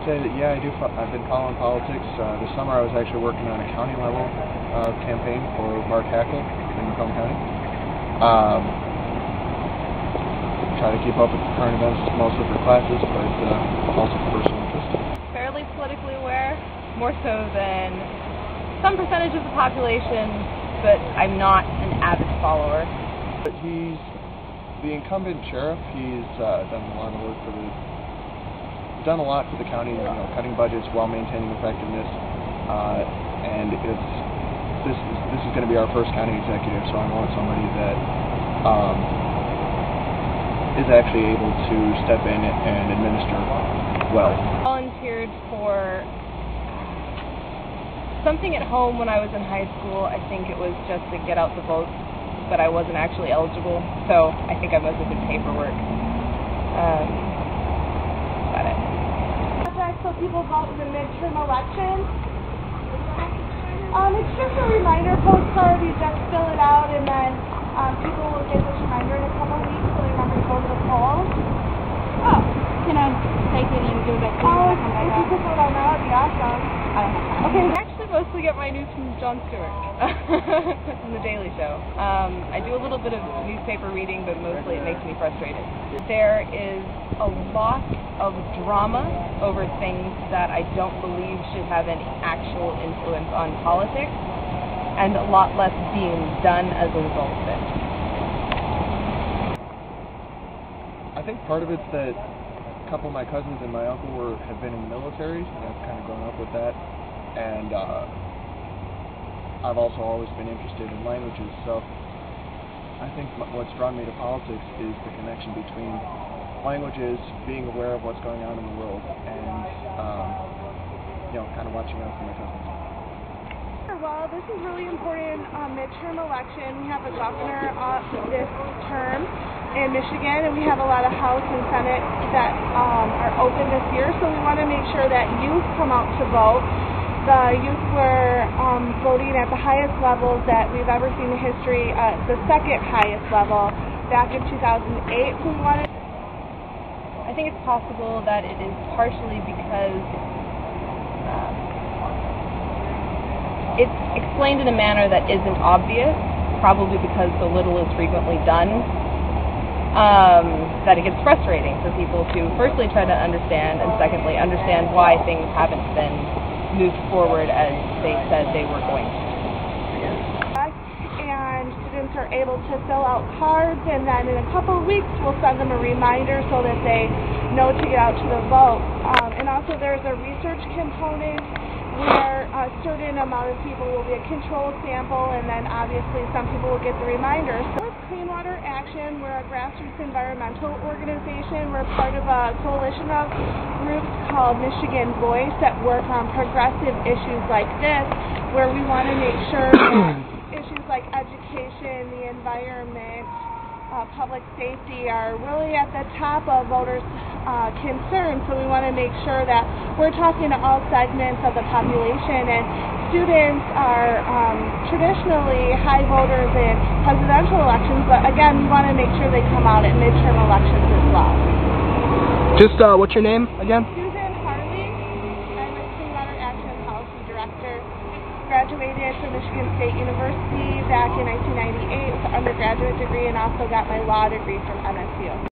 say that, yeah, I've been following politics. This summer I was actually working on a county level campaign for Mark Hackle in Macomb County. Try to keep up with the current events, mostly for classes, but also for personal interest. Fairly politically aware, more so than some percentage of the population, but I'm not an avid follower. But he's the incumbent sheriff. He's done a lot of work for done a lot for the county, cutting budgets while maintaining effectiveness, and this is going to be our first county executive, so I want somebody that is actually able to step in and administer well. I volunteered for something at home when I was in high school. I think it was just to get out the vote, but I wasn't actually eligible, so I think I must have did paperwork. Got it. So people vote in the midterm elections. It's just a reminder postcard. You just fill it out, and then people will get this reminder in a couple weeks so they remember to go to the polls. Oh, Can I take it and give it back to you? if you could vote on that, would be awesome. I don't have time. Okay, I actually mostly get my news from Jon Stewart from The Daily Show. I do a little bit of newspaper reading, but mostly it makes me frustrated. There is a lot of drama over things that I don't believe should have any actual influence on politics, and a lot less being done as a result of it. I think part of it's that a couple of my cousins and my uncle have been in the military, and I've kind of grown up with that, and I've also always been interested in languages, so I think what's drawn me to politics is the connection between languages, being aware of what's going on in the world, and kind of watching out for my cousins. Well, this is really important midterm election. We have a governor this term in Michigan, and we have a lot of House and Senate that are open this year, so we want to make sure that youth come out to vote. The youth were voting at the highest levels that we've ever seen in history, the second highest level back in 2008. So we wanted. I think it's possible that it is partially because it's explained in a manner that isn't obvious, probably because so little is frequently done, that it gets frustrating for people to firstly try to understand, and secondly understand why things haven't been moved forward as they said they were going to. And students are able to fill out cards, and then in a couple of weeks we'll send them a reminder so that they know to get out to the vote. And also there's a research component where a certain amount of people will be a control sample, and then obviously some people will get the reminder. So with Clean Water Action, we're a grassroots environmental organization. We're part of a coalition of groups called Michigan Voice that work on progressive issues like this, where we want to make sure that issues like education, the environment, public safety are really at the top of voters' concerns. So we want to make sure that we're talking to all segments of the population, and students are traditionally high voters in presidential elections, but again, we want to make sure they come out at midterm elections as well. Just what's your name again? Susan Harley. I'm the Clean Water Action Policy Director. Graduated from Michigan State University back in 1998 with an undergraduate degree, and also got my law degree from MSU.